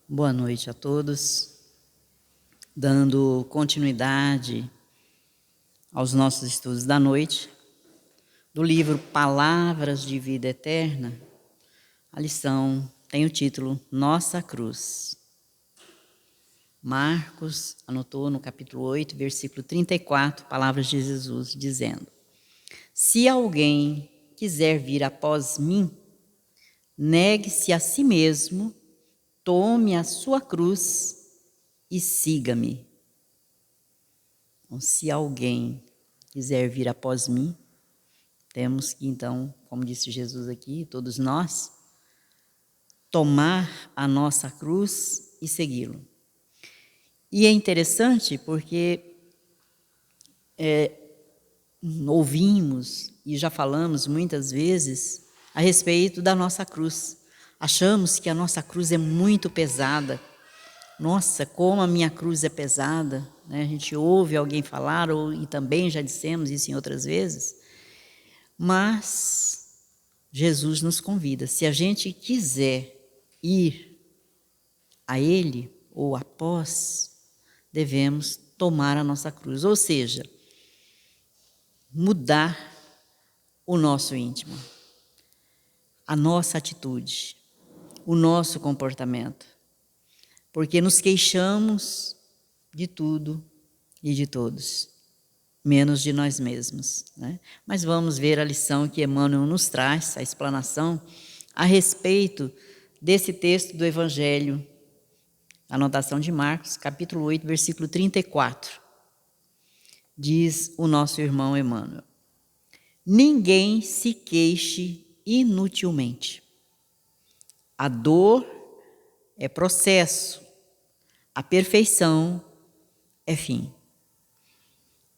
Boa noite a todos. Dando continuidade aos nossos estudos da noite, do livro Palavras de Vida Eterna, a lição tem o título Nossa Cruz. Marcos anotou no capítulo 8, versículo 34, palavras de Jesus, dizendo: Se alguém quiser vir após mim, negue-se a si mesmo, tome a sua cruz e siga-me. Então, se alguém quiser vir após mim, temos que então, como disse Jesus aqui, todos nós, tomar a nossa cruz e segui-lo. E é interessante porque ouvimos e já falamos muitas vezes a respeito da nossa cruz. Achamos que a nossa cruz é muito pesada. Nossa, como a minha cruz é pesada, né? A gente ouve alguém falar, e também já dissemos isso em outras vezes, mas Jesus nos convida, se a gente quiser ir a Ele ou após, devemos tomar a nossa cruz, ou seja, mudar o nosso íntimo, a nossa atitude, o nosso comportamento. Porque nos queixamos de tudo e de todos, menos de nós mesmos, né? Mas vamos ver a lição que Emmanuel nos traz, a explanação, a respeito desse texto do Evangelho, anotação de Marcos, capítulo 8, versículo 34. Diz o nosso irmão Emmanuel: ninguém se queixe inutilmente. A dor é processo, a perfeição é fim.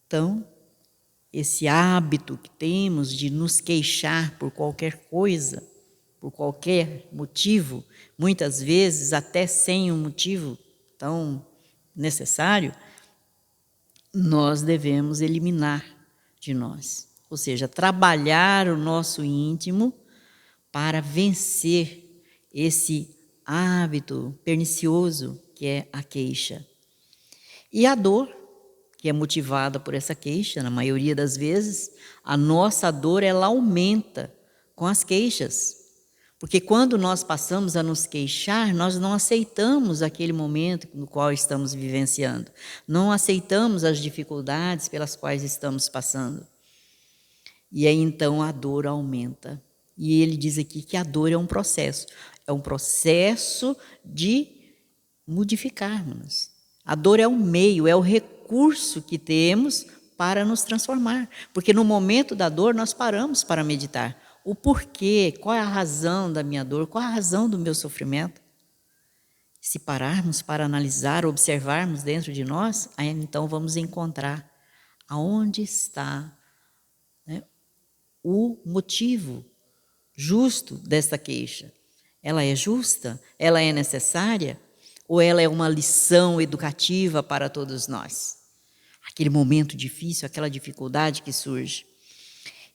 Então, esse hábito que temos de nos queixar por qualquer coisa, por qualquer motivo, muitas vezes até sem um motivo tão necessário, nós devemos eliminar de nós. Ou seja, trabalhar o nosso íntimo para vencer esse hábito pernicioso que é a queixa. E a dor, que é motivada por essa queixa, na maioria das vezes, a nossa dor ela aumenta com as queixas. Porque quando nós passamos a nos queixar, nós não aceitamos aquele momento no qual estamos vivenciando. Não aceitamos as dificuldades pelas quais estamos passando. E aí então a dor aumenta. E ele diz aqui que a dor é um processo. É um processo de modificarmos. A dor é o meio, é o recurso que temos para nos transformar. Porque no momento da dor nós paramos para meditar. O porquê, qual é a razão da minha dor, qual é a razão do meu sofrimento. Se pararmos para analisar, observarmos dentro de nós, aí então vamos encontrar aonde está, né, o motivo justo dessa queixa. Ela é justa? Ela é necessária? Ou ela é uma lição educativa para todos nós? Aquele momento difícil, aquela dificuldade que surge.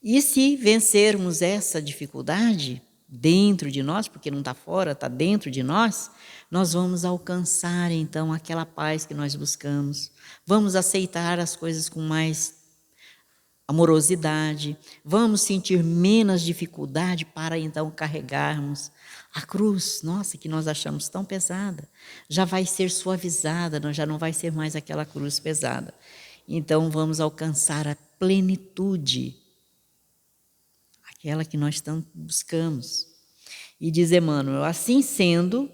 E se vencermos essa dificuldade dentro de nós, porque não está fora, está dentro de nós, nós vamos alcançar então aquela paz que nós buscamos. Vamos aceitar as coisas com mais amorosidade, vamos sentir menos dificuldade para então carregarmos a cruz, nossa, que nós achamos tão pesada, já vai ser suavizada, já não vai ser mais aquela cruz pesada. Então vamos alcançar a plenitude, aquela que nós tanto buscamos. E diz Emmanuel, assim sendo,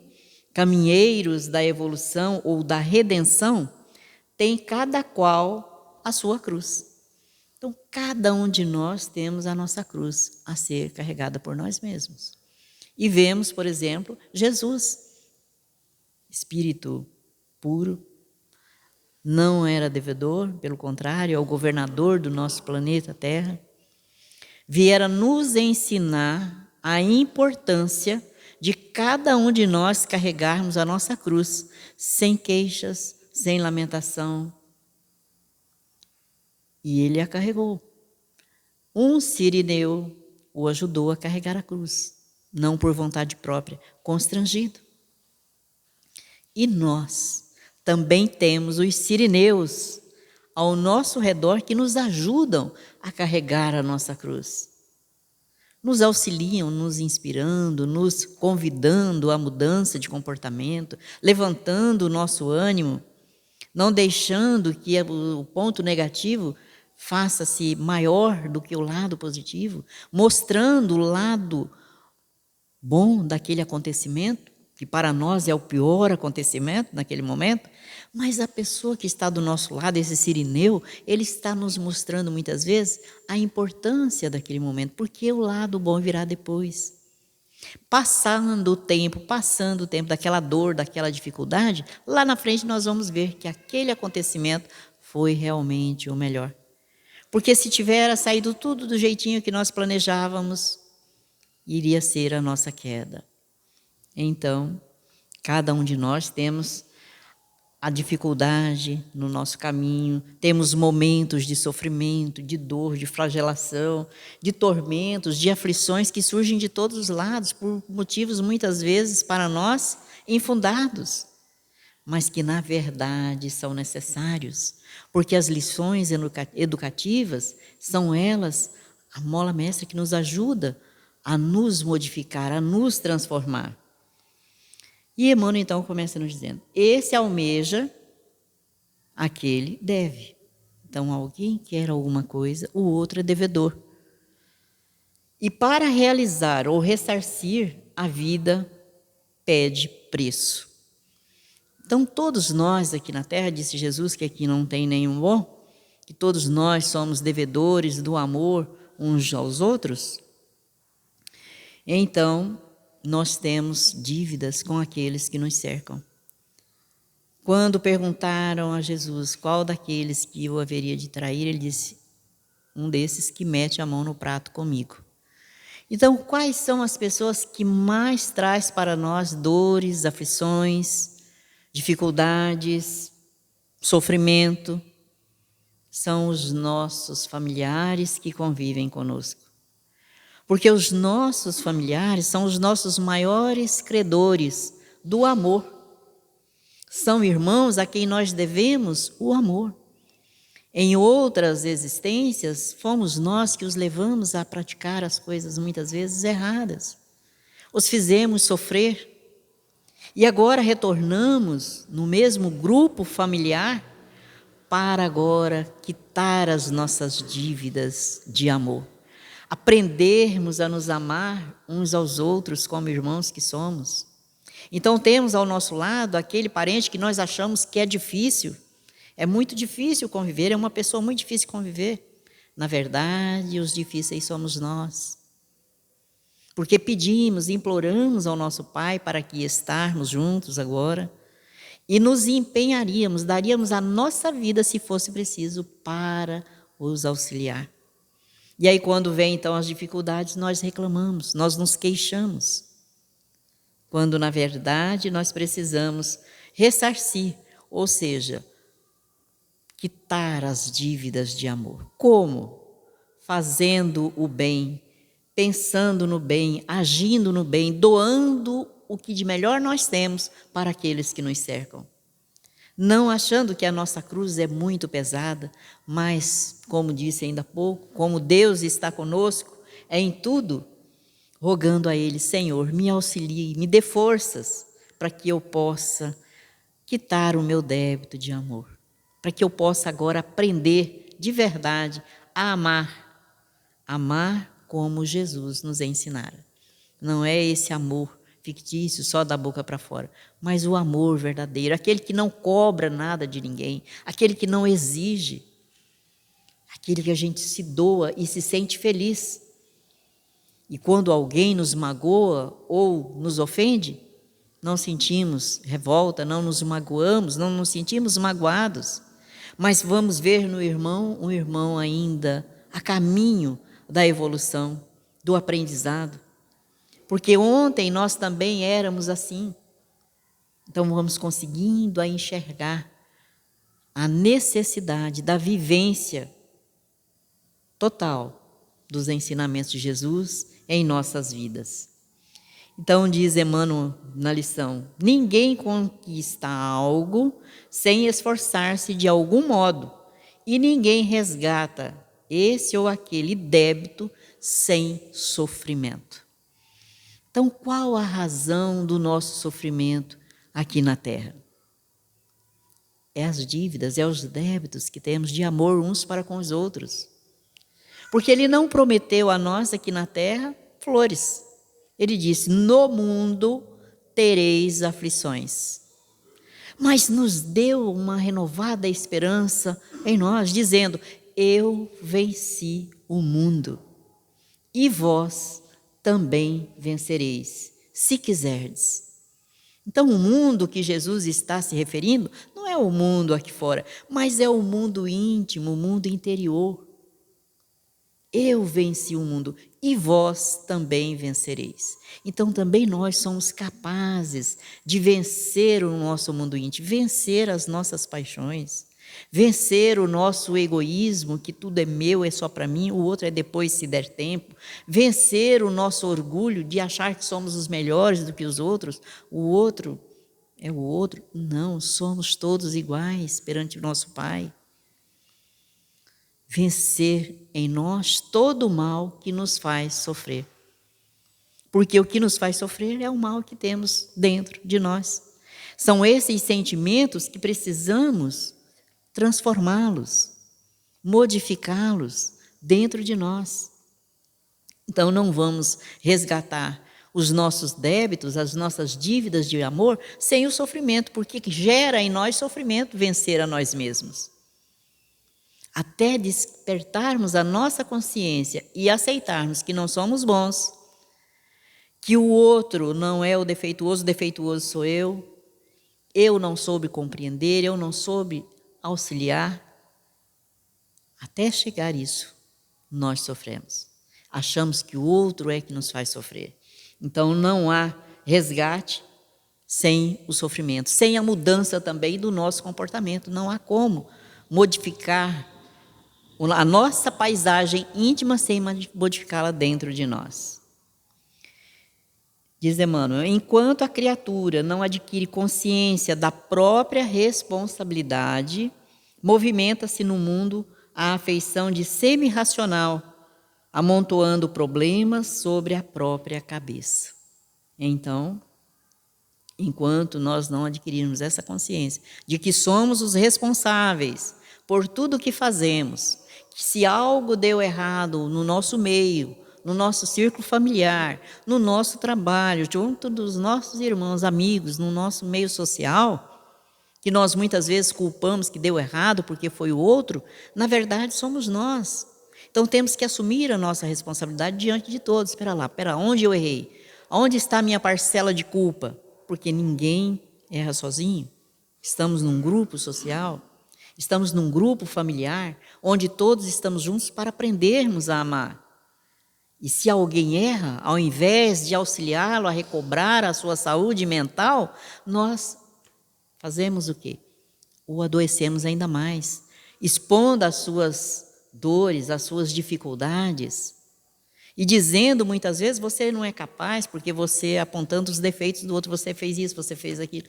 caminheiros da evolução ou da redenção, tem cada qual a sua cruz. Então, cada um de nós temos a nossa cruz a ser carregada por nós mesmos. E vemos, por exemplo, Jesus, espírito puro, não era devedor, pelo contrário, é o governador do nosso planeta Terra, viera nos ensinar a importância de cada um de nós carregarmos a nossa cruz, sem queixas, sem lamentação. E ele a carregou. Um sirineu o ajudou a carregar a cruz, não por vontade própria, constrangido. E nós também temos os sirineus ao nosso redor que nos ajudam a carregar a nossa cruz. Nos auxiliam, nos inspirando, nos convidando à mudança de comportamento, levantando o nosso ânimo, não deixando que o ponto negativo faça-se maior do que o lado positivo, mostrando o lado bom daquele acontecimento, que para nós é o pior acontecimento naquele momento, mas a pessoa que está do nosso lado, esse sirineu, ele está nos mostrando muitas vezes a importância daquele momento, porque o lado bom virá depois. Passando o tempo daquela dor, daquela dificuldade, lá na frente nós vamos ver que aquele acontecimento foi realmente o melhor. Porque se tivesse saído tudo do jeitinho que nós planejávamos, iria ser a nossa queda. Então, cada um de nós temos a dificuldade no nosso caminho, temos momentos de sofrimento, de dor, de flagelação, de tormentos, de aflições que surgem de todos os lados, por motivos muitas vezes para nós infundados, mas que na verdade são necessários, porque as lições educativas são elas a mola mestra que nos ajuda a nos modificar, a nos transformar. E Emmanuel então começa nos dizendo, esse almeja, aquele deve. Então alguém quer alguma coisa, o outro é devedor. E para realizar ou ressarcir, a vida pede preço. Então todos nós aqui na Terra, disse Jesus que aqui não tem nenhum bom, que todos nós somos devedores do amor uns aos outros. Então, nós temos dívidas com aqueles que nos cercam. Quando perguntaram a Jesus qual daqueles que o haveria de trair, ele disse, um desses que mete a mão no prato comigo. Então, quais são as pessoas que mais traz para nós dores, aflições, dificuldades, sofrimento? São os nossos familiares que convivem conosco. Porque os nossos familiares são os nossos maiores credores do amor. São irmãos a quem nós devemos o amor. Em outras existências, fomos nós que os levamos a praticar as coisas muitas vezes erradas. Os fizemos sofrer. E agora retornamos no mesmo grupo familiar para agora quitar as nossas dívidas de amor. Aprendermos a nos amar uns aos outros como irmãos que somos. Então temos ao nosso lado aquele parente que nós achamos que é difícil. É muito difícil conviver, é uma pessoa muito difícil conviver. Na verdade, os difíceis somos nós. Porque pedimos, imploramos ao nosso Pai para que estarmos juntos agora e nos empenharíamos, daríamos a nossa vida, se fosse preciso, para os auxiliar. E aí, quando vem, então, as dificuldades, nós reclamamos, nós nos queixamos. Quando, na verdade, nós precisamos ressarcir, ou seja, quitar as dívidas de amor. Como? Fazendo o bem, pensando no bem, agindo no bem, doando o que de melhor nós temos para aqueles que nos cercam. Não achando que a nossa cruz é muito pesada, mas, como disse ainda há pouco, como Deus está conosco, é em tudo, rogando a Ele, Senhor, me auxilie, me dê forças para que eu possa quitar o meu débito de amor, para que eu possa agora aprender de verdade a amar como Jesus nos ensinara. Não é esse amor fictício, só da boca para fora, mas o amor verdadeiro, aquele que não cobra nada de ninguém, aquele que não exige, aquele que a gente se doa e se sente feliz. E quando alguém nos magoa ou nos ofende, não sentimos revolta, não nos magoamos, não nos sentimos magoados, mas vamos ver no irmão um irmão ainda a caminho da evolução, do aprendizado. Porque ontem nós também éramos assim. Então vamos conseguindo a enxergar a necessidade da vivência total dos ensinamentos de Jesus em nossas vidas. Então diz Emmanuel na lição: ninguém conquista algo sem esforçar-se de algum modo, e ninguém resgata esse ou aquele débito sem sofrimento. Então, qual a razão do nosso sofrimento aqui na Terra? É as dívidas, é os débitos que temos de amor uns para com os outros. Porque Ele não prometeu a nós aqui na Terra flores. Ele disse: no mundo tereis aflições. Mas nos deu uma renovada esperança em nós, dizendo: eu venci o mundo, e vós também vencereis, se quiserdes. Então, o mundo que Jesus está se referindo não é o mundo aqui fora, mas é o mundo íntimo, o mundo interior. Eu venci o mundo e vós também vencereis. Então também nós somos capazes de vencer o nosso mundo íntimo, vencer as nossas paixões, vencer o nosso egoísmo, que tudo é meu, é só para mim, o outro é depois se der tempo, vencer o nosso orgulho de achar que somos os melhores do que os outros, o outro é o outro. Não, somos todos iguais perante o nosso Pai. Vencer em nós todo o mal que nos faz sofrer. Porque o que nos faz sofrer é o mal que temos dentro de nós. São esses sentimentos que precisamos transformá-los, modificá-los dentro de nós. Então não vamos resgatar os nossos débitos, as nossas dívidas de amor sem o sofrimento, porque gera em nós sofrimento vencer a nós mesmos. Até despertarmos a nossa consciência e aceitarmos que não somos bons, que o outro não é o defeituoso sou eu não soube compreender, eu não soube auxiliar. Até chegar isso, nós sofremos. Achamos que o outro é que nos faz sofrer. Então não há resgate sem o sofrimento, sem a mudança também do nosso comportamento. Não há como modificar a nossa paisagem íntima sem modificá-la dentro de nós. Diz Emmanuel: enquanto a criatura não adquire consciência da própria responsabilidade, movimenta-se no mundo a afeição de semi-racional, amontoando problemas sobre a própria cabeça. Então, enquanto nós não adquirirmos essa consciência de que somos os responsáveis por tudo o que fazemos, que se algo deu errado no nosso meio, no nosso círculo familiar, no nosso trabalho, junto dos nossos irmãos, amigos, no nosso meio social, que nós muitas vezes culpamos que deu errado porque foi o outro, na verdade somos nós. Então temos que assumir a nossa responsabilidade diante de todos. Espera, onde eu errei? Onde está a minha parcela de culpa? Porque ninguém erra sozinho. Estamos num grupo social, estamos num grupo familiar, onde todos estamos juntos para aprendermos a amar. E se alguém erra, ao invés de auxiliá-lo a recobrar a sua saúde mental, nós fazemos o quê? O adoecemos ainda mais, expondo as suas dores, as suas dificuldades, e dizendo muitas vezes: você não é capaz, porque você, apontando os defeitos do outro, você fez isso, você fez aquilo.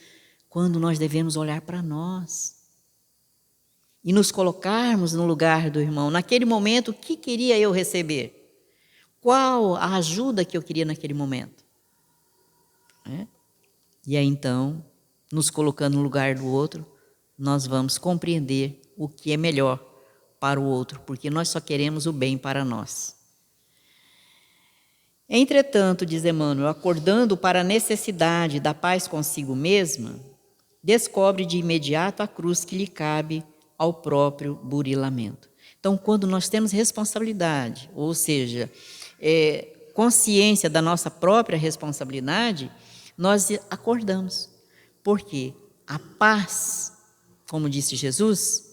Quando nós devemos olhar para nós e nos colocarmos no lugar do irmão. Naquele momento, o que queria eu receber? Qual a ajuda que eu queria naquele momento? E aí então, nos colocando no lugar do outro, nós vamos compreender o que é melhor para o outro, porque nós só queremos o bem para nós. Entretanto, diz Emmanuel, acordando para a necessidade da paz consigo mesma, descobre de imediato a cruz que lhe cabe ao próprio burilamento. Então, quando nós temos responsabilidade, ou seja, consciência da nossa própria responsabilidade, nós acordamos. Porque a paz, como disse Jesus,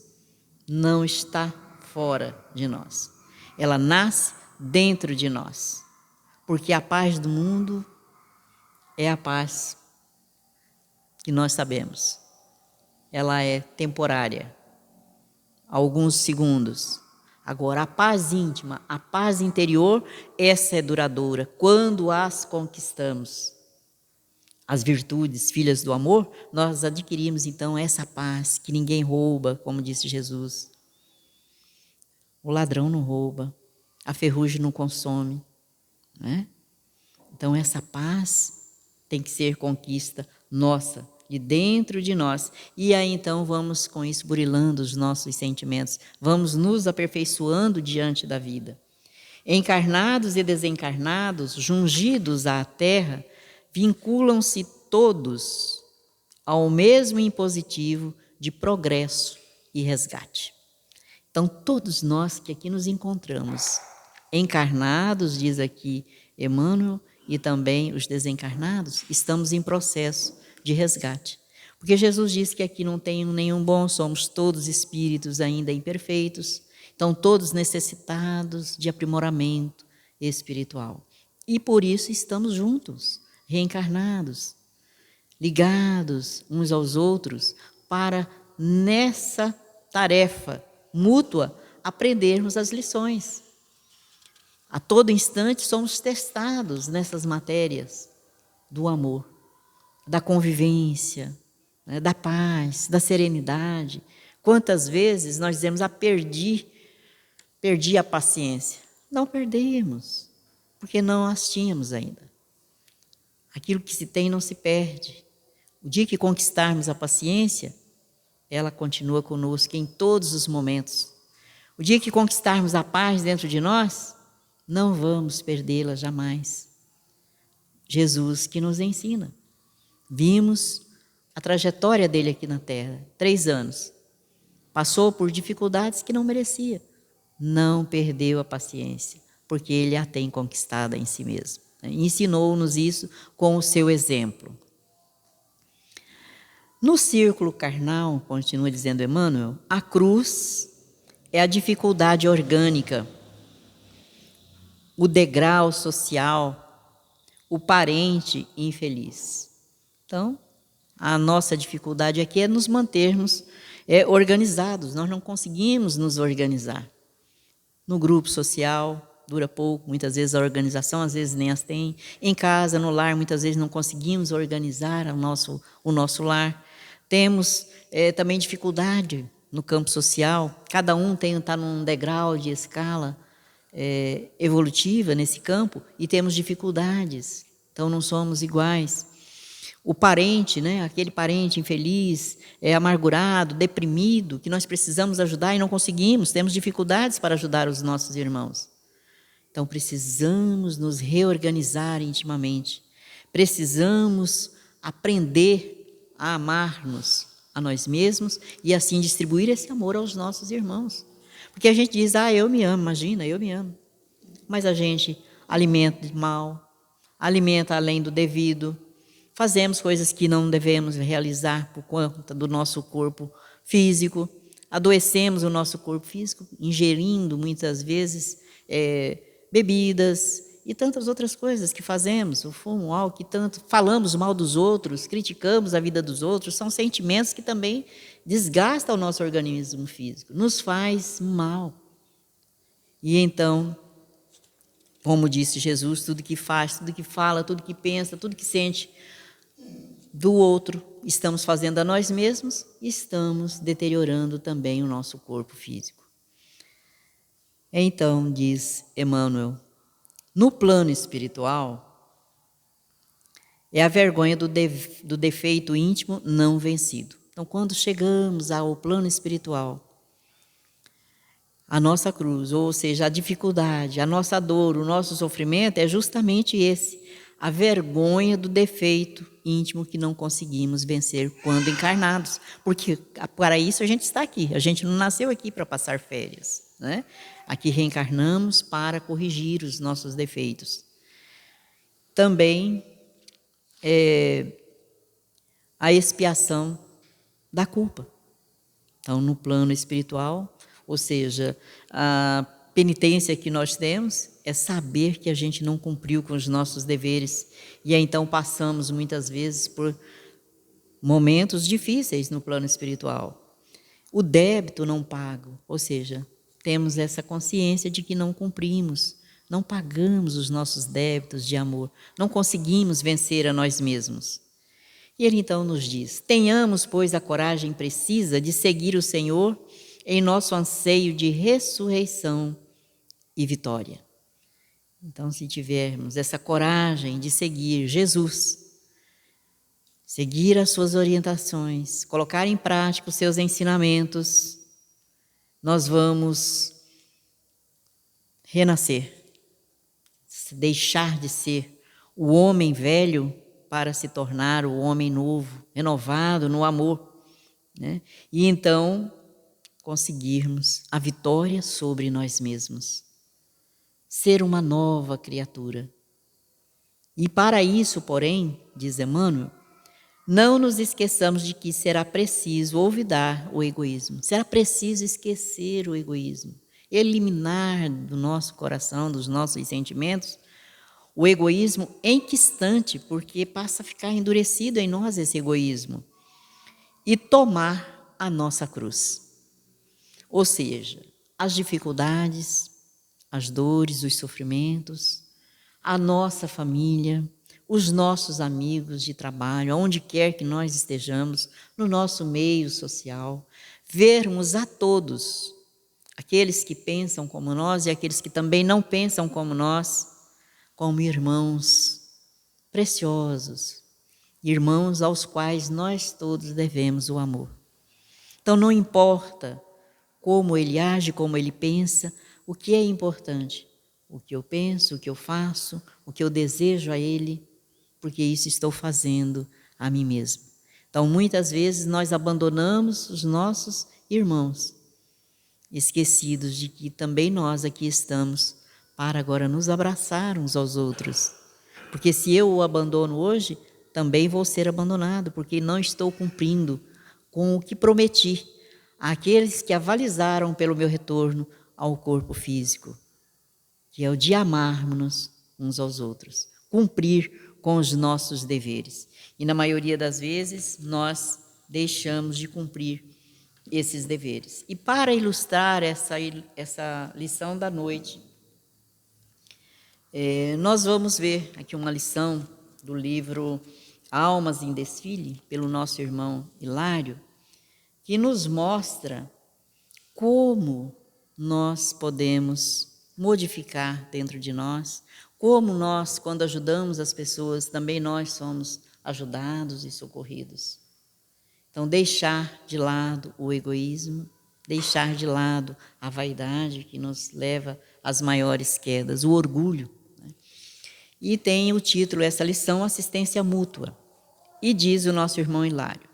não está fora de nós. Ela nasce dentro de nós. Porque a paz do mundo é a paz que nós sabemos. Ela é temporária, alguns segundos. Agora, a paz íntima, a paz interior, essa é duradoura, quando as conquistamos. as virtudes, filhas do amor, nós adquirimos então essa paz que ninguém rouba, como disse Jesus. O ladrão não rouba, a ferrugem não consome, né? Então essa paz tem que ser conquista nossa, de dentro de nós. E aí então vamos com isso burilando os nossos sentimentos, vamos nos aperfeiçoando diante da vida. Encarnados e desencarnados, jungidos à terra, vinculam-se todos ao mesmo impositivo de progresso e resgate. Então, todos nós que aqui nos encontramos, encarnados, diz aqui Emmanuel, e também os desencarnados, estamos em processo de resgate. Porque Jesus disse que aqui não tem nenhum bom, somos todos espíritos ainda imperfeitos, então todos necessitados de aprimoramento espiritual. E por isso estamos juntos, reencarnados, ligados uns aos outros, para nessa tarefa mútua aprendermos as lições. A todo instante somos testados nessas matérias do amor, da convivência, né, da paz, da serenidade. Quantas vezes nós dizemos, perdi a paciência. Não perdemos, porque não as tínhamos ainda. Aquilo que se tem não se perde. O dia que conquistarmos a paciência, ela continua conosco em todos os momentos. O dia que conquistarmos a paz dentro de nós, não vamos perdê-la jamais. Jesus que nos ensina. Vimos a trajetória dele aqui na Terra, 3 anos. Passou por dificuldades que não merecia. Não perdeu a paciência, porque ele a tem conquistada em si mesmo. Ensinou-nos isso com o seu exemplo. No círculo carnal, continua dizendo Emmanuel, a cruz é a dificuldade orgânica, o degrau social, o parente infeliz. Então, a nossa dificuldade aqui é nos mantermos organizados. Nós não conseguimos nos organizar. No grupo social, dura pouco, muitas vezes a organização, às vezes nem as tem. Em casa, no lar, muitas vezes não conseguimos organizar o nosso lar. Temos também dificuldade no campo social. Cada um está num degrau de escala evolutiva nesse campo e temos dificuldades. Então, não somos iguais. O parente, né, aquele parente infeliz, amargurado, deprimido, que nós precisamos ajudar e não conseguimos, temos dificuldades para ajudar os nossos irmãos. Então, precisamos nos reorganizar intimamente. Precisamos aprender a amar-nos a nós mesmos e assim distribuir esse amor aos nossos irmãos. Porque a gente diz, eu me amo, imagina, eu me amo. Mas a gente alimenta mal, alimenta além do devido, fazemos coisas que não devemos realizar por conta do nosso corpo físico, adoecemos o nosso corpo físico, ingerindo muitas vezes bebidas e tantas outras coisas que fazemos, o fumo, o álcool, que tanto falamos mal dos outros, criticamos a vida dos outros, são sentimentos que também desgastam o nosso organismo físico, nos faz mal. E então, como disse Jesus, tudo que faz, tudo que fala, tudo que pensa, tudo que sente do outro, estamos fazendo a nós mesmos e estamos deteriorando também o nosso corpo físico. Então, diz Emmanuel, no plano espiritual, é a vergonha do defeito íntimo não vencido. Então, quando chegamos ao plano espiritual, a nossa cruz, ou seja, a dificuldade, a nossa dor, o nosso sofrimento é justamente esse, a vergonha do defeito íntimo que não conseguimos vencer quando encarnados. Porque para isso a gente está aqui, a gente não nasceu aqui para passar férias, né? Aqui reencarnamos para corrigir os nossos defeitos. Também a expiação da culpa. Então, no plano espiritual, ou seja, a penitência que nós temos é saber que a gente não cumpriu com os nossos deveres. E aí, então, passamos muitas vezes por momentos difíceis no plano espiritual. O débito não pago, ou seja, temos essa consciência de que não cumprimos, não pagamos os nossos débitos de amor, não conseguimos vencer a nós mesmos. E ele então nos diz: tenhamos, pois, a coragem precisa de seguir o Senhor em nosso anseio de ressurreição e vitória. Então, se tivermos essa coragem de seguir Jesus, seguir as suas orientações, colocar em prática os seus ensinamentos, nós vamos renascer, deixar de ser o homem velho para se tornar o homem novo, renovado no amor, né? E então conseguirmos a vitória sobre nós mesmos, ser uma nova criatura. E para isso, porém, diz Emmanuel, não nos esqueçamos de que será preciso olvidar o egoísmo, será preciso esquecer o egoísmo, eliminar do nosso coração, dos nossos sentimentos, o egoísmo enquistante, porque passa a ficar endurecido em nós esse egoísmo, e tomar a nossa cruz. Ou seja, as dificuldades, as dores, os sofrimentos, a nossa família, os nossos amigos de trabalho, aonde quer que nós estejamos, no nosso meio social, vermos a todos, aqueles que pensam como nós e aqueles que também não pensam como nós, como irmãos preciosos, irmãos aos quais nós todos devemos o amor. Então não importa como ele age, como ele pensa, o que é importante, o que eu penso, o que eu faço, o que eu desejo a ele, porque isso estou fazendo a mim mesmo. Então muitas vezes nós abandonamos os nossos irmãos, esquecidos de que também nós aqui estamos para agora nos abraçar uns aos outros. Porque se eu o abandono hoje, também vou ser abandonado, porque não estou cumprindo com o que prometi àqueles que avalizaram pelo meu retorno ao corpo físico, que é o de amarmos-nos uns aos outros, cumprir com os nossos deveres. E na maioria das vezes, nós deixamos de cumprir esses deveres. E para ilustrar essa lição da noite, nós vamos ver aqui uma lição do livro Almas em Desfile, pelo nosso irmão Hilário, que nos mostra como nós podemos modificar dentro de nós, como nós, quando ajudamos as pessoas, também nós somos ajudados e socorridos. Então, deixar de lado o egoísmo, deixar de lado a vaidade que nos leva às maiores quedas, o orgulho. E tem o título, essa lição, Assistência Mútua. E diz o nosso irmão Hilário: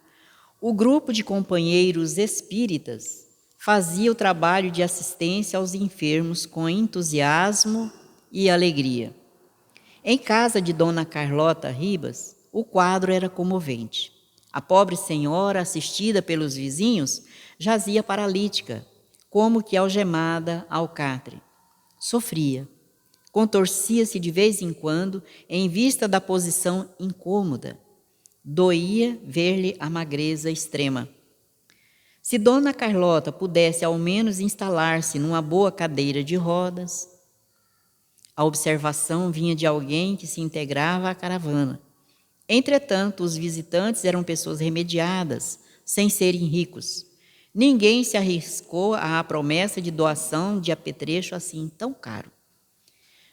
o grupo de companheiros espíritas fazia o trabalho de assistência aos enfermos com entusiasmo e alegria. Em casa de Dona Carlota Ribas, o quadro era comovente. A pobre senhora, assistida pelos vizinhos, jazia paralítica, como que algemada ao catre. Sofria. Contorcia-se de vez em quando em vista da posição incômoda. Doía ver-lhe a magreza extrema. Se Dona Carlota pudesse ao menos instalar-se numa boa cadeira de rodas, a observação vinha de alguém que se integrava à caravana. Entretanto, os visitantes eram pessoas remediadas, sem serem ricos. Ninguém se arriscou à promessa de doação de apetrecho assim tão caro.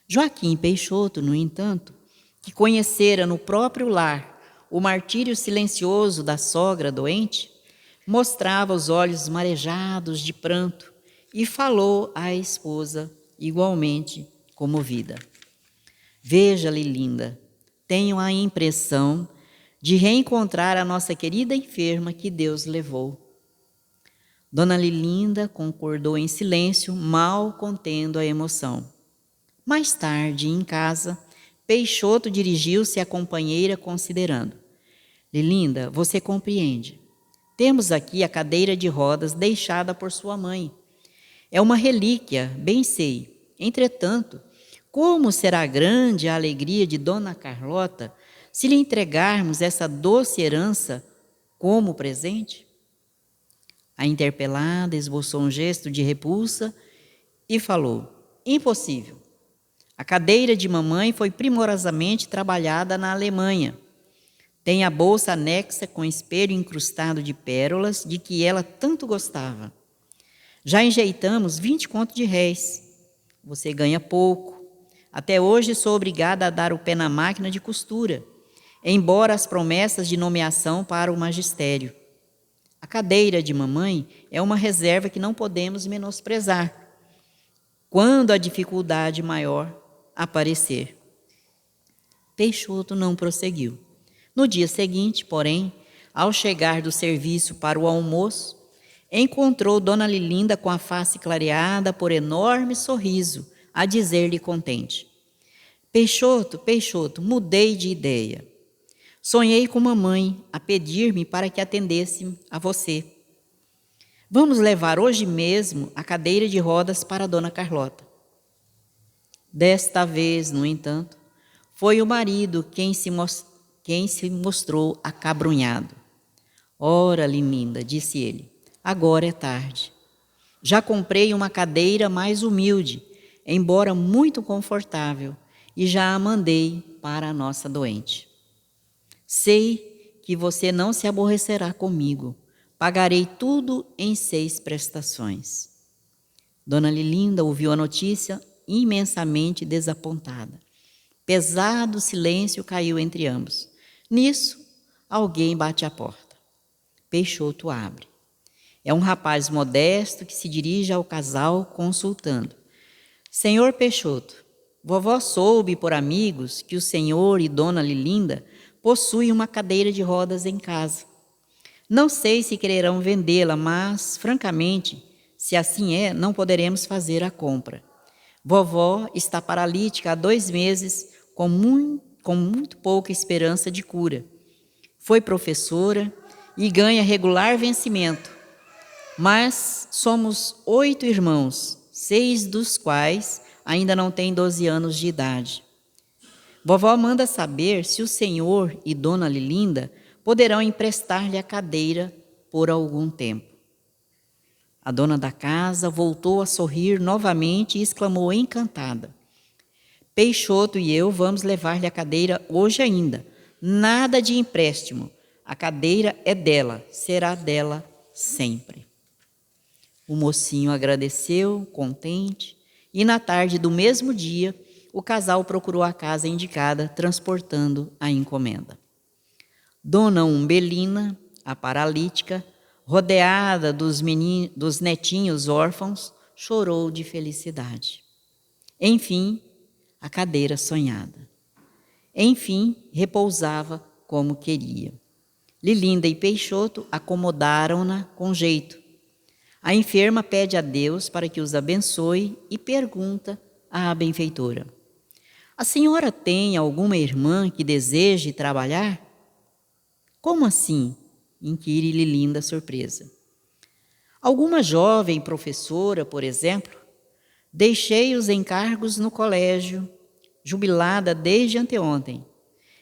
Joaquim Peixoto, no entanto, que conhecera no próprio lar o martírio silencioso da sogra doente, mostrava os olhos marejados de pranto e falou à esposa, igualmente comovida: veja, Lilinda, tenho a impressão de reencontrar a nossa querida enferma que Deus levou. Dona Lilinda concordou em silêncio, mal contendo a emoção. Mais tarde, em casa, Peixoto dirigiu-se à companheira considerando: Lilinda, você compreende. Temos aqui a cadeira de rodas deixada por sua mãe. É uma relíquia, bem sei. Entretanto, como será grande a alegria de Dona Carlota se lhe entregarmos essa doce herança como presente? A interpelada esboçou um gesto de repulsa e falou: impossível. A cadeira de mamãe foi primorosamente trabalhada na Alemanha. Tem a bolsa anexa com espelho incrustado de pérolas, de que ela tanto gostava. Já enjeitamos 20 contos de réis. Você ganha pouco. Até hoje sou obrigada a dar o pé na máquina de costura, embora as promessas de nomeação para o magistério. A cadeira de mamãe é uma reserva que não podemos menosprezar quando a dificuldade maior aparecer. Peixoto não prosseguiu. No dia seguinte, porém, ao chegar do serviço para o almoço, encontrou Dona Lilinda com a face clareada por enorme sorriso, a dizer-lhe contente: Peixoto, Peixoto, mudei de ideia. Sonhei com mamãe a pedir-me para que atendesse a você. Vamos levar hoje mesmo a cadeira de rodas para Dona Carlota. Desta vez, no entanto, foi o marido quem se mostrou acabrunhado. Ora, Lilinda, disse ele, agora é tarde. Já comprei uma cadeira mais humilde, embora muito confortável, e já a mandei para a nossa doente. Sei que você não se aborrecerá comigo. Pagarei tudo em 6 prestações. Dona Lilinda ouviu a notícia imensamente desapontada. Pesado silêncio caiu entre ambos. Nisso, alguém bate à porta. Peixoto abre. É um rapaz modesto que se dirige ao casal consultando. Senhor Peixoto, vovó soube por amigos que o senhor e Dona Lilinda possuem uma cadeira de rodas em casa. Não sei se quererão vendê-la, mas, francamente, se assim é, não poderemos fazer a compra. Vovó está paralítica há 2 meses, com muito pouca esperança de cura. Foi professora e ganha regular vencimento. Mas somos 8 irmãos, 6 dos quais ainda não têm 12 anos de idade. Vovó manda saber se o senhor e Dona Lilinda poderão emprestar-lhe a cadeira por algum tempo. A dona da casa voltou a sorrir novamente e exclamou encantada: Peixoto e eu vamos levar-lhe a cadeira hoje ainda. Nada de empréstimo. A cadeira é dela, será dela sempre. O mocinho agradeceu, contente, e na tarde do mesmo dia, o casal procurou a casa indicada, transportando a encomenda. Dona Umbelina, a paralítica, rodeada dos netinhos órfãos, chorou de felicidade. Enfim, a cadeira sonhada. Enfim, repousava como queria. Lilinda e Peixoto acomodaram-na com jeito. A enferma pede a Deus para que os abençoe e pergunta à benfeitora: a senhora tem alguma irmã que deseje trabalhar? Como assim? Inquire Lilinda surpresa. Alguma jovem professora, por exemplo? Deixei os encargos no colégio, jubilada desde anteontem.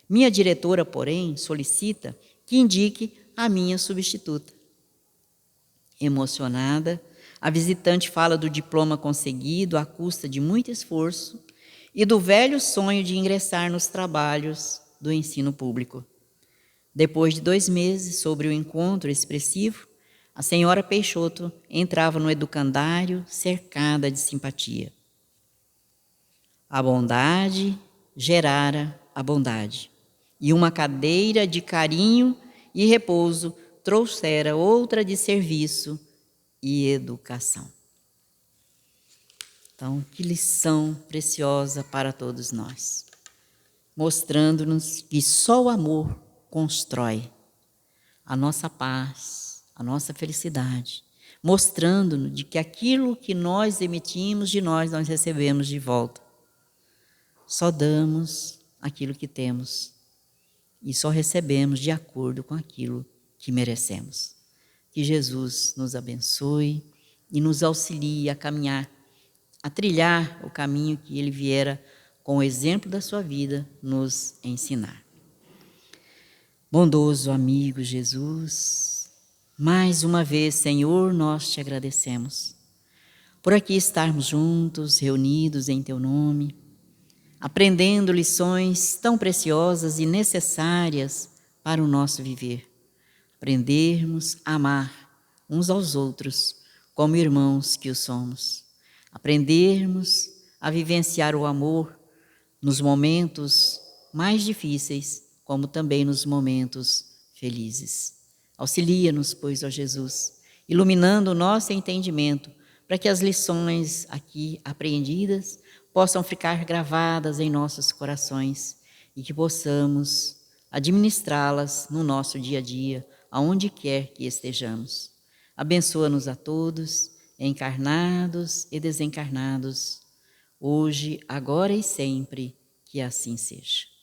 Minha diretora, porém, solicita que indique a minha substituta. Emocionada, a visitante fala do diploma conseguido à custa de muito esforço e do velho sonho de ingressar nos trabalhos do ensino público. Depois de 2 meses, sobre o encontro expressivo, a senhora Peixoto entrava no educandário cercada de simpatia. A bondade gerara a bondade, e uma cadeira de carinho e repouso trouxera outra de serviço e educação. Então, que lição preciosa para todos nós, mostrando-nos que só o amor constrói a nossa paz, a nossa felicidade, mostrando-nos de que aquilo que nós emitimos de nós recebemos de volta. Só damos aquilo que temos e só recebemos de acordo com aquilo que merecemos. Que Jesus nos abençoe e nos auxilie a caminhar, a trilhar o caminho que Ele viera, com o exemplo da sua vida, nos ensinar. Bondoso amigo Jesus, mais uma vez, Senhor, nós te agradecemos por aqui estarmos juntos, reunidos em Teu nome, aprendendo lições tão preciosas e necessárias para o nosso viver. Aprendermos a amar uns aos outros como irmãos que o somos. Aprendermos a vivenciar o amor nos momentos mais difíceis, como também nos momentos felizes. Auxilia-nos, pois, ó Jesus, iluminando o nosso entendimento, para que as lições aqui apreendidas possam ficar gravadas em nossos corações e que possamos administrá-las no nosso dia a dia, aonde quer que estejamos. Abençoa-nos a todos, encarnados e desencarnados, hoje, agora e sempre, que assim seja.